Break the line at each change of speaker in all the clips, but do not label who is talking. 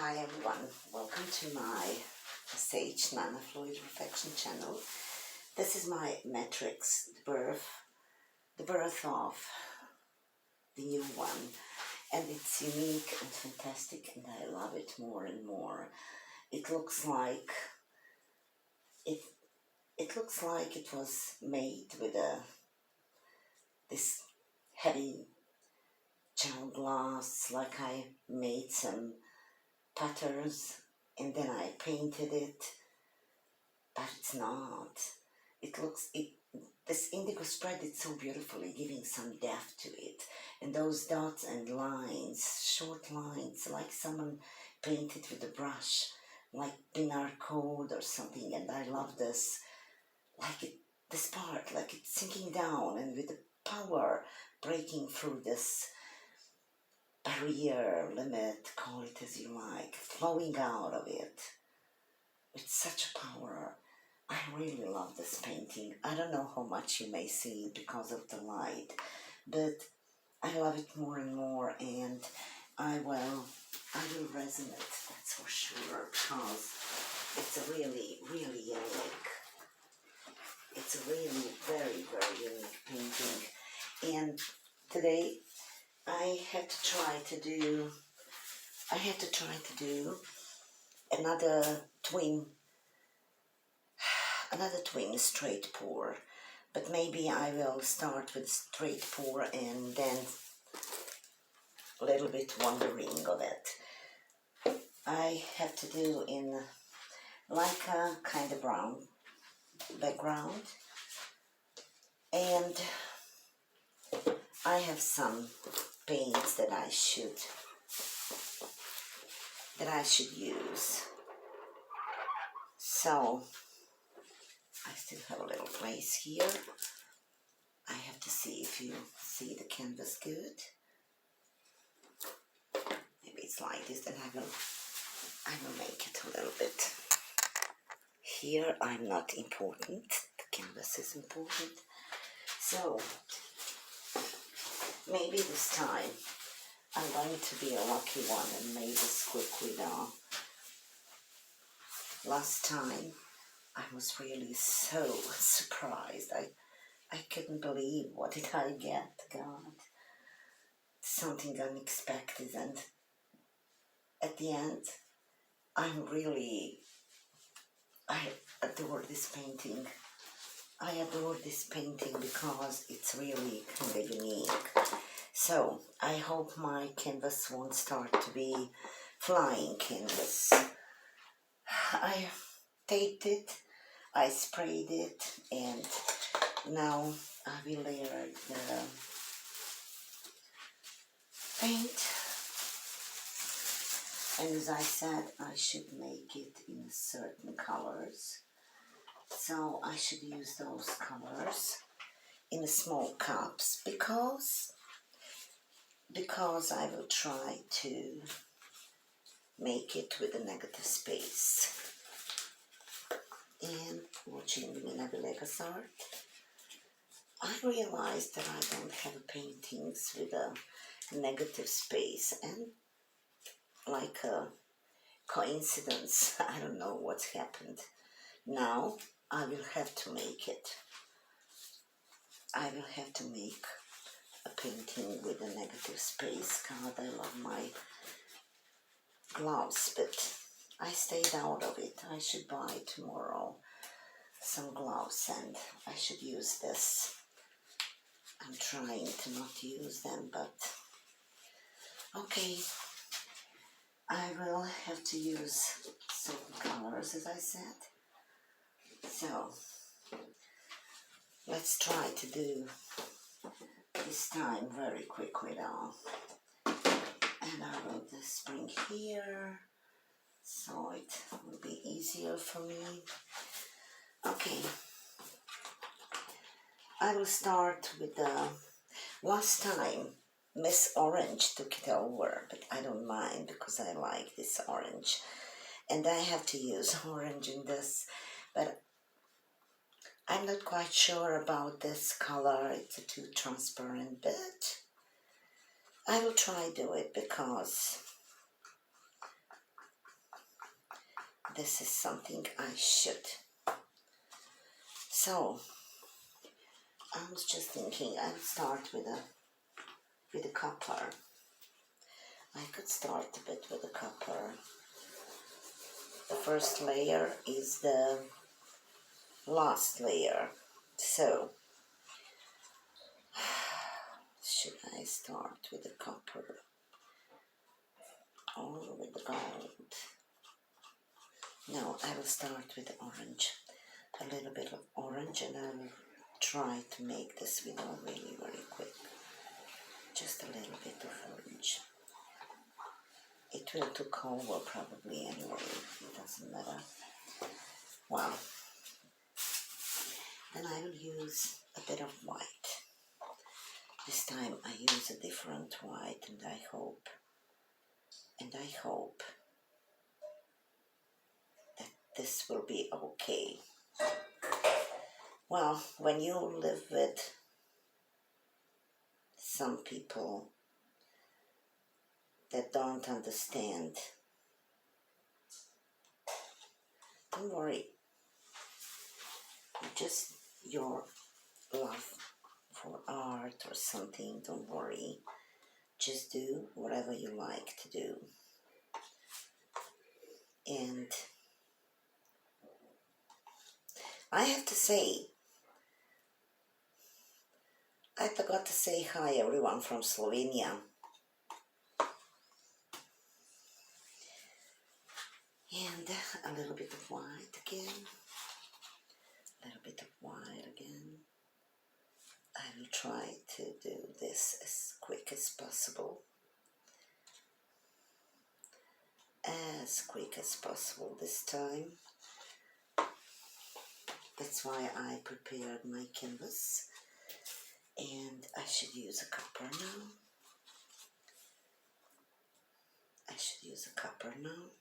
Hi everyone, welcome to my Sage Nana Fluid Reflection channel. This is my matrix, the birth of the new one, and it's unique and fantastic, and I love it more and more. It looks like it was made with this heavy gel glass, like I made some patterns and then I painted it, but it's not. This indigo spread it so beautifully, giving some depth to it, and those dots and lines, short lines, like someone painted with a brush, like binar code or something. And I love this, this part, like it's sinking down and with the power breaking through this barrier, limit, call it as you like, flowing out of it with such power. I really love this painting. I don't know how much you may see because of the light, but I love it more and more, and I will resonate, that's for sure, because it's a really, really unique. It's a really very, very unique painting. And today I had to try to do another twin straight pour, but maybe I will start with straight pour and then a little bit wandering of it. I have to do in like a kind of brown background, and I have some paints that I should use. So I still have a little place here. I have to see if you see the canvas good. Maybe it's like this, then I will make it a little bit. Here I'm not important, the canvas is important. So maybe this time I'm going to be a lucky one and make this quickly now. Last time I was really so surprised. I couldn't believe, what did I get, God. Something unexpected, and at the end I adore this painting. I adore this painting because it's really kind of unique. So I hope my canvas won't start to be flying canvas. I taped it, I sprayed it, and now I will layer the paint. And as I said, I should make it in certain colors. So I should use those colors in small cups because I will try to make it with a negative space. And watching Mina Villegas Art, I realized that I don't have paintings with a negative space, and like a coincidence, I don't know what's happened. Now I will have to make it. I will have to make a painting with a negative space. God, I love my gloves, but I stayed out of it. I should buy tomorrow some gloves and I should use this. I'm trying to not use them, but okay. I will have to use certain colors, as I said. So let's try to do this time very quickly now. And I will just bring here so it will be easier for me. Okay, I will start with the last time Miss Orange took it over, but I don't mind because I like this orange, and I have to use orange in this, but I'm not quite sure about this color. It's too transparent, but I will try do it because this is something I should. So I was just thinking I would start with a copper. I could start a bit with the copper. The first layer is the last layer. So should I start with the copper or with the gold? No, I will start with the orange. A little bit of orange, and I will try to make this video really very quick. Just a little bit of orange. It will took over probably anyway, it doesn't matter. Well, then I will use a bit of white. This time I use a different white, and I hope that this will be okay. Well, when you live with some people that don't understand, don't worry. Just your love for art or something, don't worry. Just do whatever you like to do. And I have to say, I forgot to say hi everyone from Slovenia. And a little bit of white again. A little bit of white again. I will try to do this as quick as possible. As quick as possible this time. That's why I prepared my canvas. And I should use a copper now. I should use a copper now.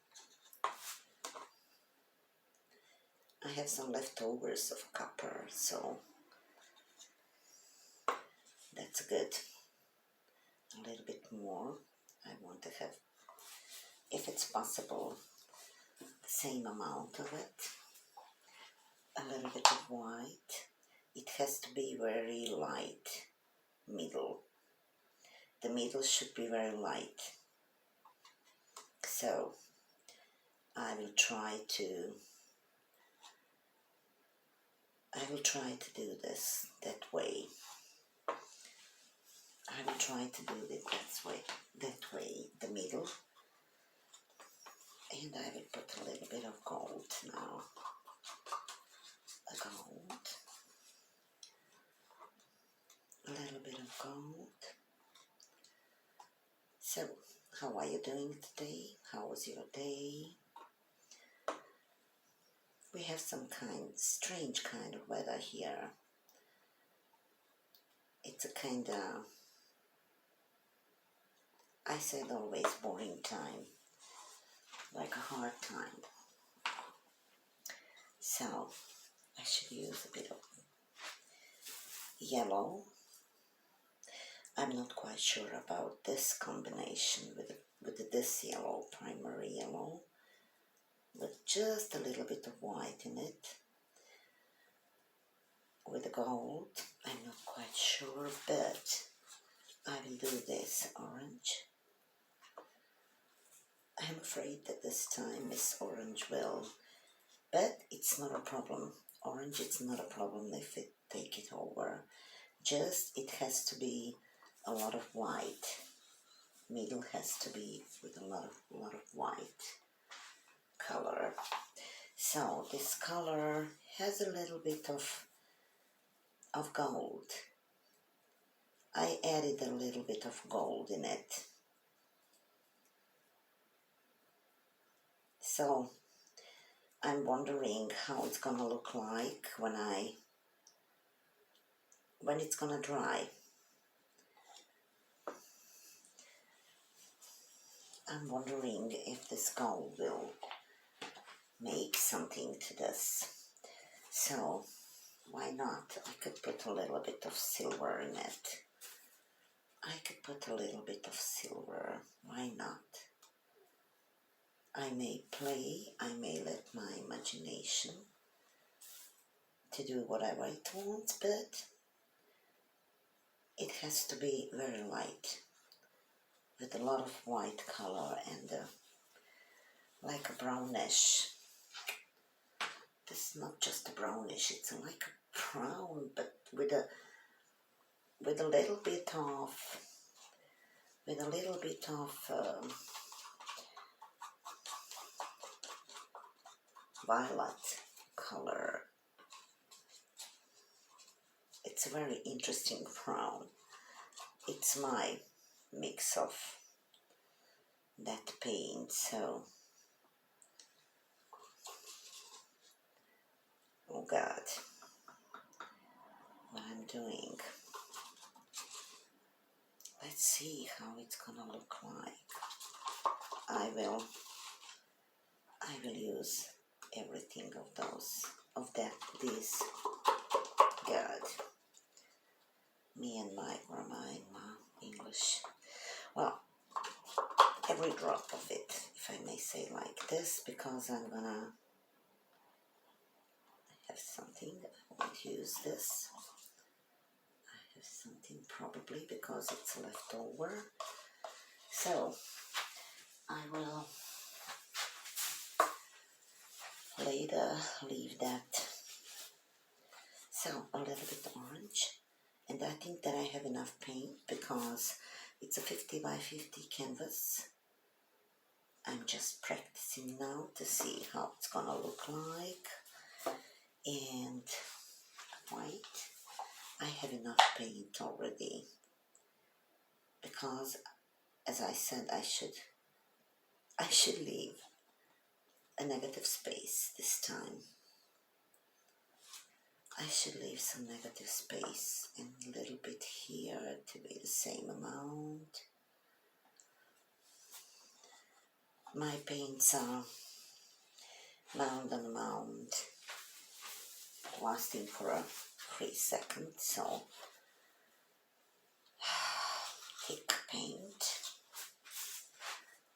I have some leftovers of copper, so that's good. A little bit more. I want to have, if it's possible, the same amount of it. A little bit of white. It has to be very light middle. The middle should be very light. So I will try to do this that way. I will try to do it that way, the middle. And I will put a little bit of gold now. A gold. A little bit of gold. So, how are you doing today? How was your day? We have some strange kind of weather here. It's a kind of, I said always boring time, like a hard time. So, I should use a bit of yellow. I'm not quite sure about this combination with this yellow, primary yellow, with just a little bit of white in it. With the gold, I'm not quite sure, but I will do this orange. I'm afraid that this time Miss Orange will, but it's not a problem. Orange, it's not a problem if it take it over. Just it has to be a lot of white. Middle has to be with a lot of white color. So this color has a little bit of gold. I added a little bit of gold in it. So I'm wondering how it's gonna look like when it's gonna dry. I'm wondering if this gold will make something to this. So why not? I could put a little bit of silver in it. I could put a little bit of silver. Why not? I may play, I may let my imagination to do whatever it wants, but it has to be very light, with a lot of white color and like a brownish. This is not just a brownish, it's like a brown, but with a little bit of violet color. It's a very interesting brown. It's my mix of that paint, so oh god, what I'm doing. Let's see how it's gonna look like. I will use everything these. God, me and my grammar in my English. Well, every drop of it, if I may say like this, because I'm gonna have something. I won't use this. I have something probably because it's left over. So I will later leave that. So a little bit orange, and I think that I have enough paint because it's a 50 by 50 canvas. I'm just practicing now to see how it's gonna look like. And white, I have enough paint already because, as I said, I should leave a negative space this time. I should leave some negative space and a little bit here to be the same amount. My paints are mound on mound, lasting for 3 seconds, so thick paint,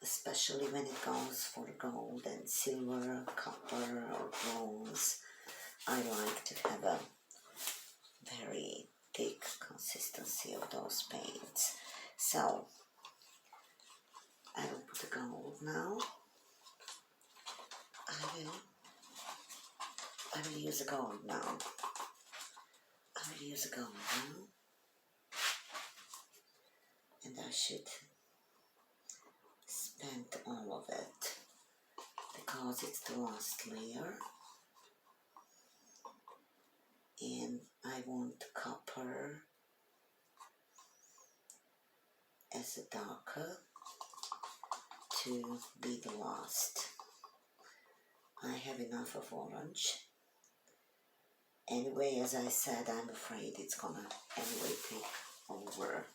especially when it goes for gold and silver, copper or bronze. I like to have a very thick consistency of those paints. So I will put the gold now. I will use the gold now. And I should spend all of it because it's the last layer. And I want copper as a darker to be the last. I have enough of orange. Anyway, as I said, I'm afraid it's gonna anyway take over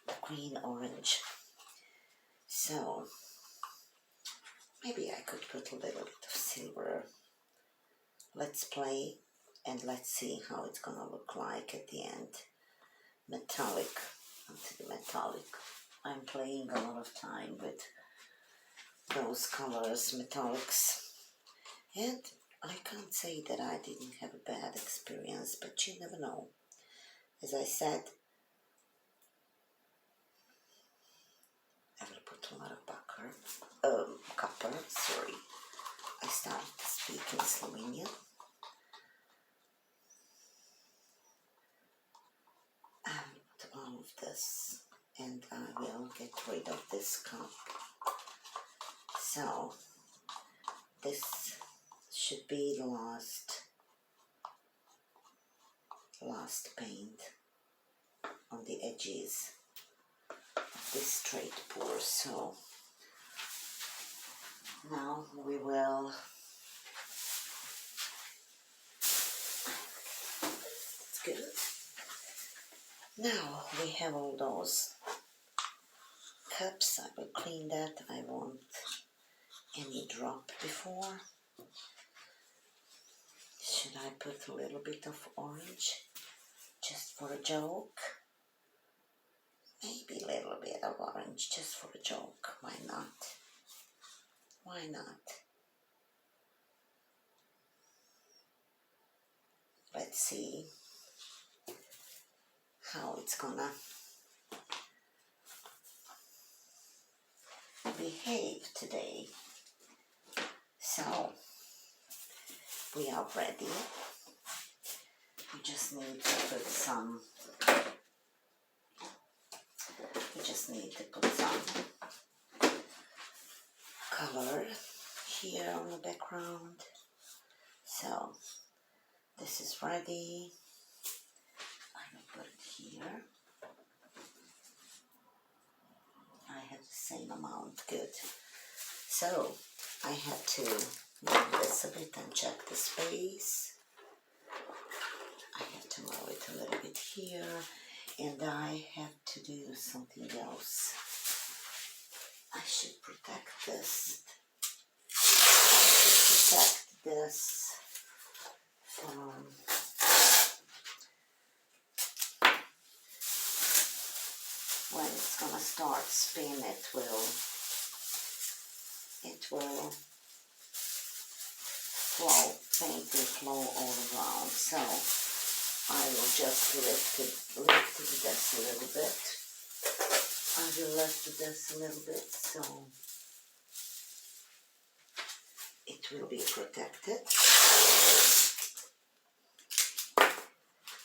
the green orange. So maybe I could put a little bit of silver. Let's play and let's see how it's gonna look like at the end. Metallic, onto the metallic. I'm playing a lot of time with those colors, metallics, and I can't say that I didn't have a bad experience, but you never know. As I said, I will put a lot of copper, sorry. I started to speak in Slovenian. I will put all of this, and I will get rid of this cup. So, this should be the last paint on the edges of this straight pour. So now we will it's good. Now we have all those cups. I will clean that. I won't any drop before. Should I put a little bit of orange just for a joke? Maybe a little bit of orange just for a joke, why not? why not? Let's see how it's gonna behave today. So, we are ready. We just need to put some color here on the background. So this is ready. I will put it here. I have the same amount, good. So I had to move this a bit and check the space. I have to move it a little bit here, and I have to do something else. I should protect this. From when it's gonna start spin, it will flow, paint will flow all around. So I will just lift this a little bit. I will lift this a little bit so it will be protected,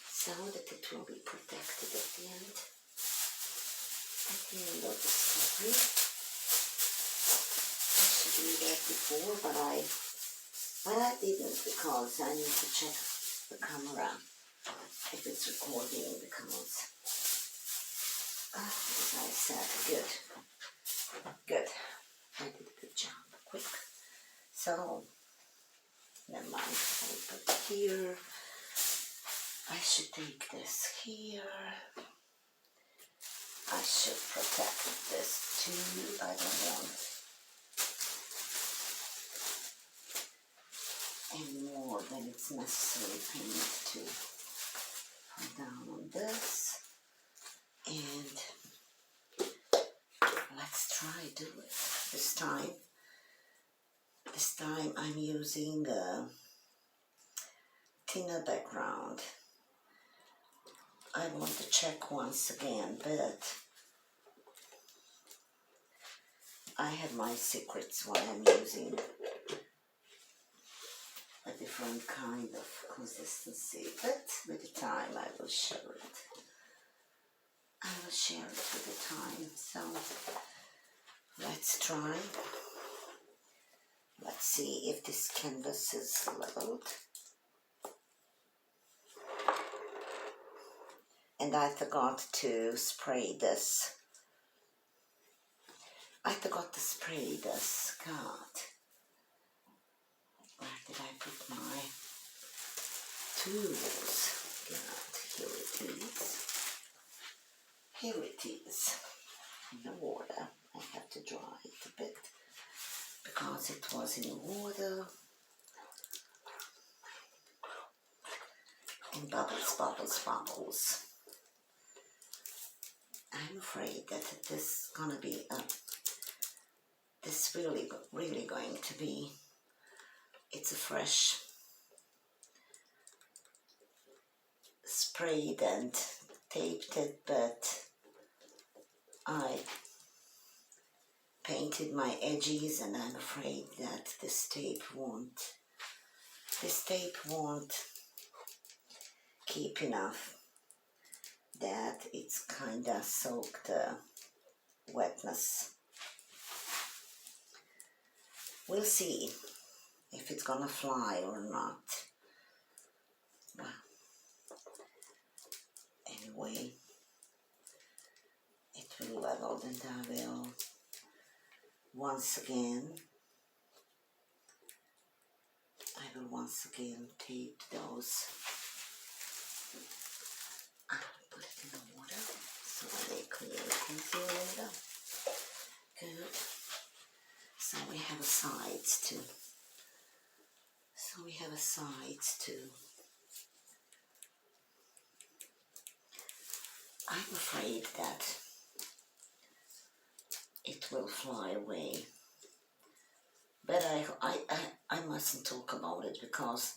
so that it will be protected at the end of the story. I should do that before, but I didn't, because I need to check the camera if it's recording, because as I said, good. I did a good job. Quick. So, never mind. I put it here. I should take this here. I should protect this too. I don't want any more than it's necessary paint to put down on this. And let's try do it this time. This time I'm using a thinner background. I want to check once again, but I have my secrets why I'm using a different kind of consistency, but with the time I will share it. I will share it with the time. So let's try. Let's see if this canvas is leveled. And I forgot to spray this. God. Where did I put my tools? God, here it is. In the water. I have to dry it a bit because it was in water. And bubbles. I'm afraid that this gonna be this really going to be. It's a fresh sprayed and taped it, but I painted my edges, and I'm afraid that this tape won't keep enough, that it's kinda soaked the wetness. We'll see if it's gonna fly or not. Well, anyway, it will level, and I will once again tape those. I will put it in the water so they clear it easier later. Good. So we have a sides too. I'm afraid that it will fly away, But I mustn't talk about it because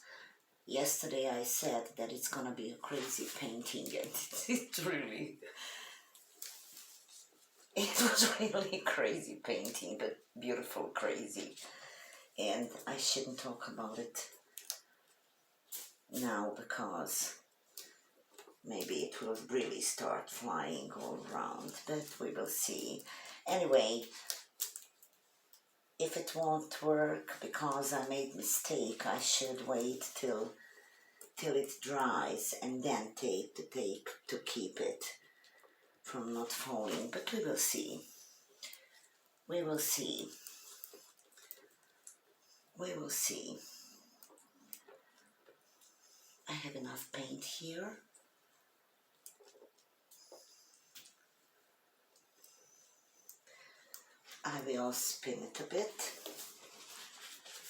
yesterday I said that it's gonna be a crazy painting, and it was really crazy painting, but beautiful crazy. And I shouldn't talk about it now because maybe it will really start flying all around, but we will see. Anyway, if it won't work because I made mistake, I should wait till it dries and then tape the tape to keep it from not falling, but we will see. We will see. We will see. I have enough paint here. I will spin it a bit.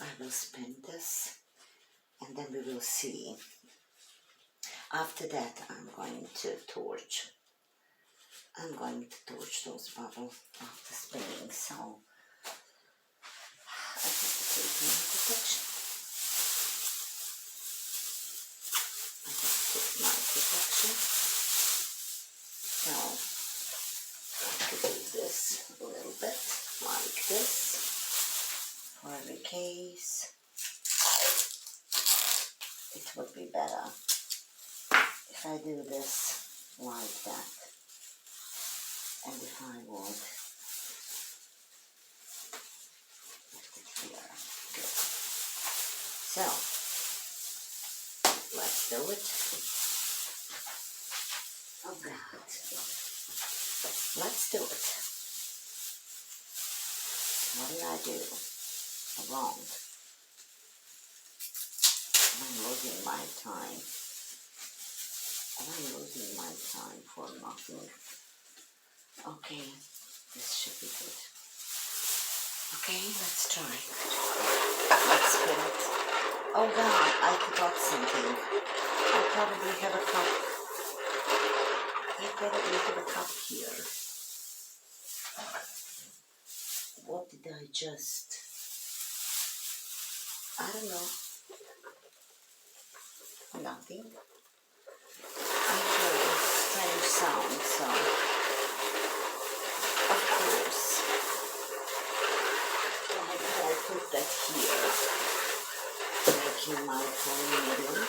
I will spin this and then we will see. After that I'm going to torch. I'm going to torch those bubbles after spinning, so I have to take my protection. I have to take my protection. So I could do this a little bit like this for every case. It would be better if I do this like that. And if I would lift it here, good. So, let's do it. Oh God. Let's do it. What did I do wrong? I'm losing my time. I'm losing my time for nothing. Okay, this should be good. Okay, let's try. Let's spin it. Oh God, I forgot something. I probably have a cup. I probably have a cup here. What did I just... I don't know. Nothing. I heard a strange sound, so... Of course. Why did I put that here? Making my medium.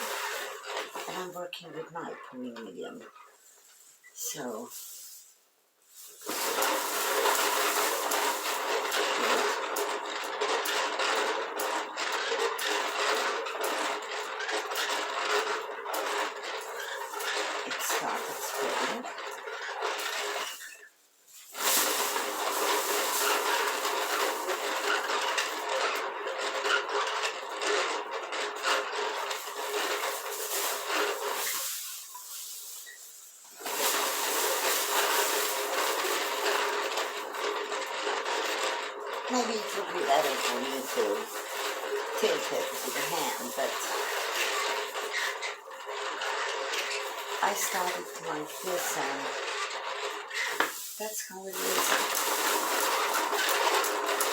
And I'm working with my medium. So... It started spinning. Maybe it would be better for me to tilt it with a hand, but I started like this and that's how it is.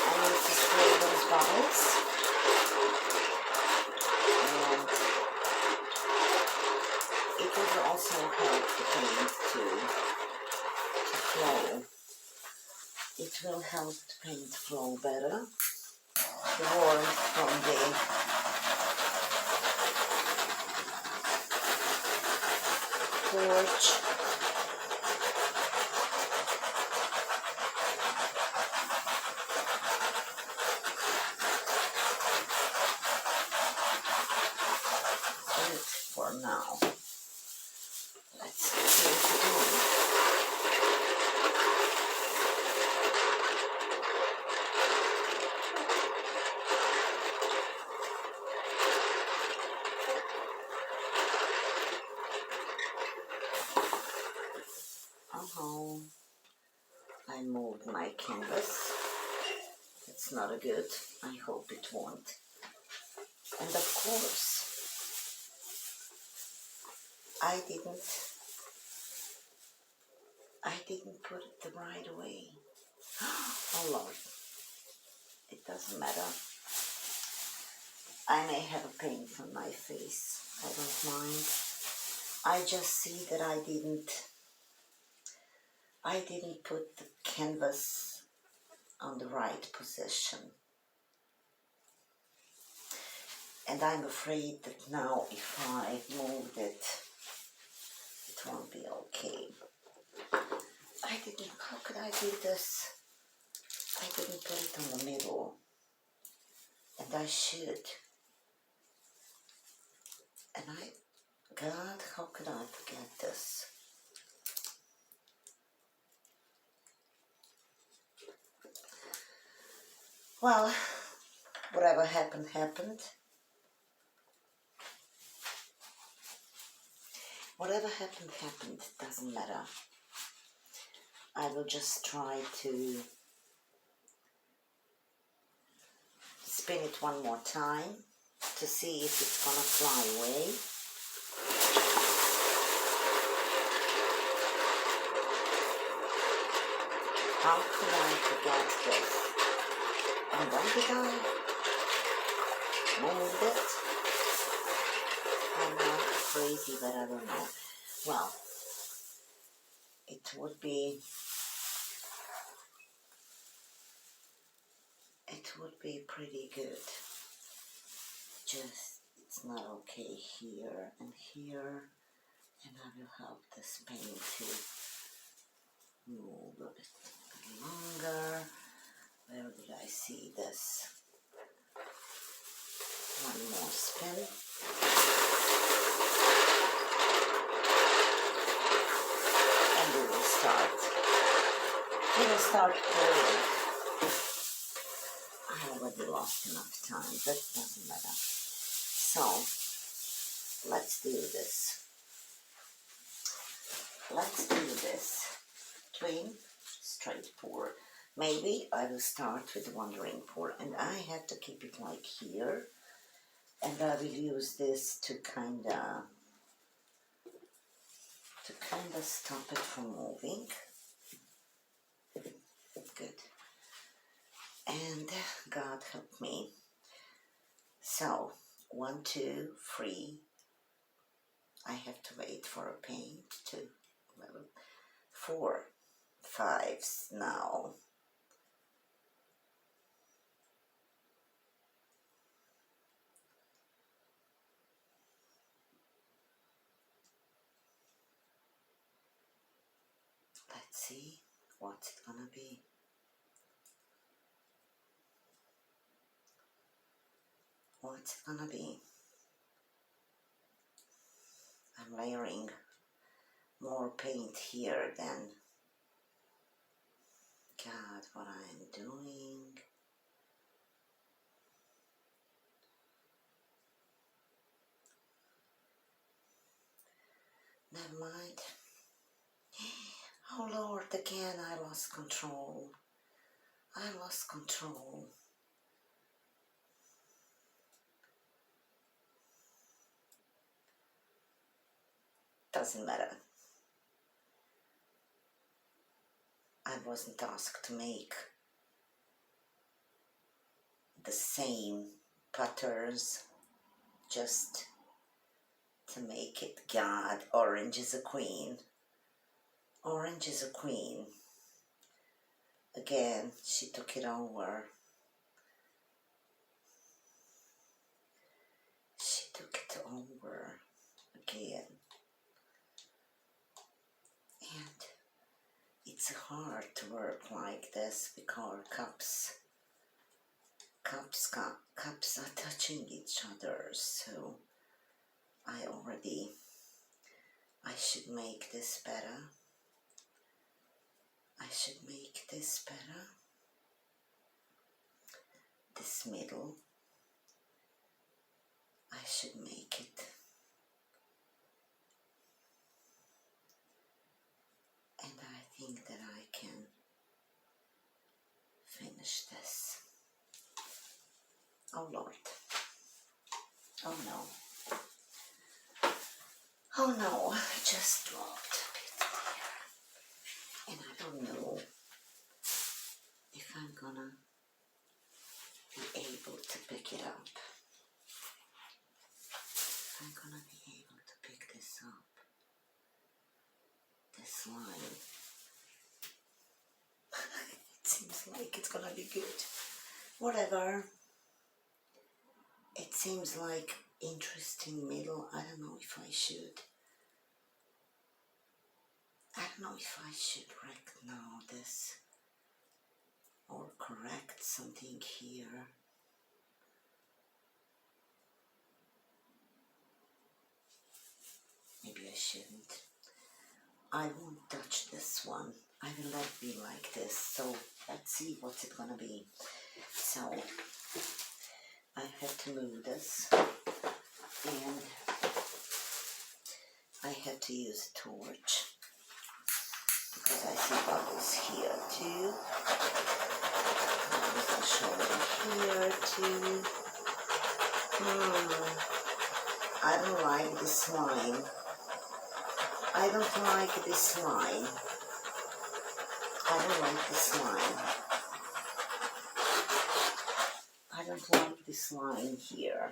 I need to spray those bubbles and it will also help the paint to flow. It will help the paint flow better. The warmth from the torch. Good for now. Let's see what we're doing. Oh, I moved my canvas. It's not a good. I hope it won't. And of course, I didn't put it the right way. Oh Lord, it doesn't matter. I may have a paint on my face. I don't mind. I just see that I didn't put the canvas on the right position. And I'm afraid that now if I moved it, it won't be okay. How could I do this? I didn't put it on the middle. And I should. And God, how could I forget this? Well, whatever happened, happened. Whatever happened, happened. It doesn't matter. I will just try to spin it one more time to see if it's gonna fly away. How could I forget this? And when did I move it? I'm not crazy, but I don't know. Well, it would be pretty good. Just it's not okay here and here, and I will help this paint to move a bit longer. Where did I see this? One more spin. And we will start. We will start pouring. I already lost enough time, but it doesn't matter. So, let's do this. Let's do this. Twin, straight pour. Maybe I will start with wandering pour, and I have to keep it like here. And I will use this to kinda stop it from moving. Good. And God help me. So 1, 2, 3. I have to wait for a paint to 4, 5 now. Let's see what's it gonna be. What's it gonna be? I'm layering more paint here than God, what I'm doing. Never mind. Oh Lord, again I lost control. I lost control. Doesn't matter. I wasn't asked to make the same patterns just to make it. God, orange is a queen. Orange is a queen. Again, she took it over. She took it over again. And it's hard to work like this because cups are touching each other, so I should make this better. I should make this better. This middle, I should make it. And I think that I can finish this. Oh Lord. Oh no. Oh no, I just dropped a bit there. And I don't know if I'm gonna be able to pick it up. slime. It seems like it's gonna be good. Whatever. It seems like interesting middle. I don't know if I should. I don't know if I should wreck now this or correct something here. Maybe I shouldn't. I won't touch this one. I will let it be like this. So let's see what's it gonna be. So I have to move this and I have to use a torch because I see bubbles here too. There's a shoulder here too. I don't like this line. I don't like this line. I don't like this line. I don't like this line here.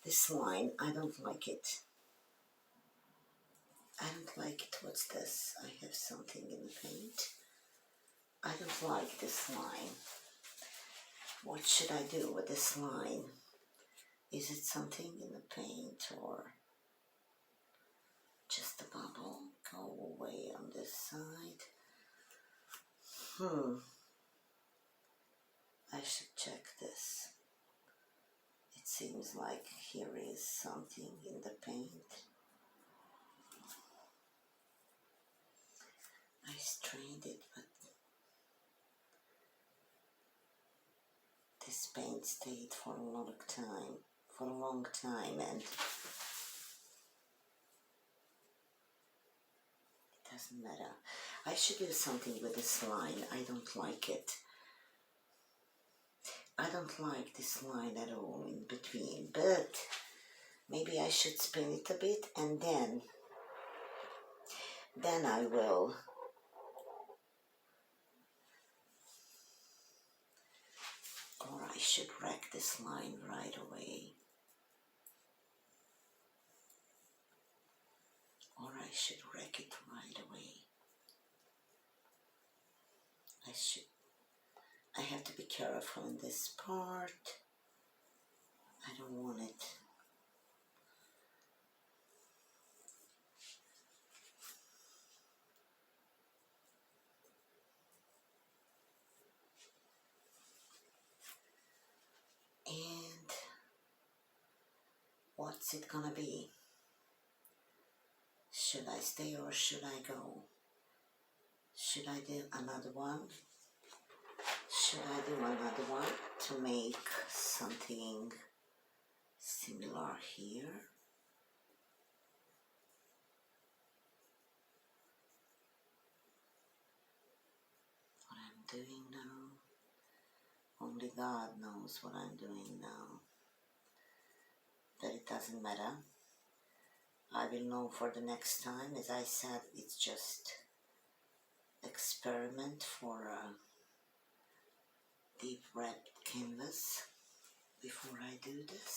This line, I don't like it. I don't like it. What's this? I have something in the paint. I don't like this line. What should I do with this line? Is it something in the paint or just a bubble? Go away on this side. I should check this. It seems like here is something in the paint. I strained it, but this paint stayed for a long time, and it doesn't matter. I should do something with this line. I don't like it. I don't like this line at all in between, but maybe I should spin it a bit and then I will. Or I should wreck this line right away. Or I should wreck it right away. I have to be careful in this part. I don't want it. And what's it gonna be? Should I stay or should I go? Should I do another one? Should I do another one to make something similar here? What I'm doing now? Only God knows what I'm doing now. But it doesn't matter. I will know for the next time. As I said, it's just experiment for a deep red canvas before I do this.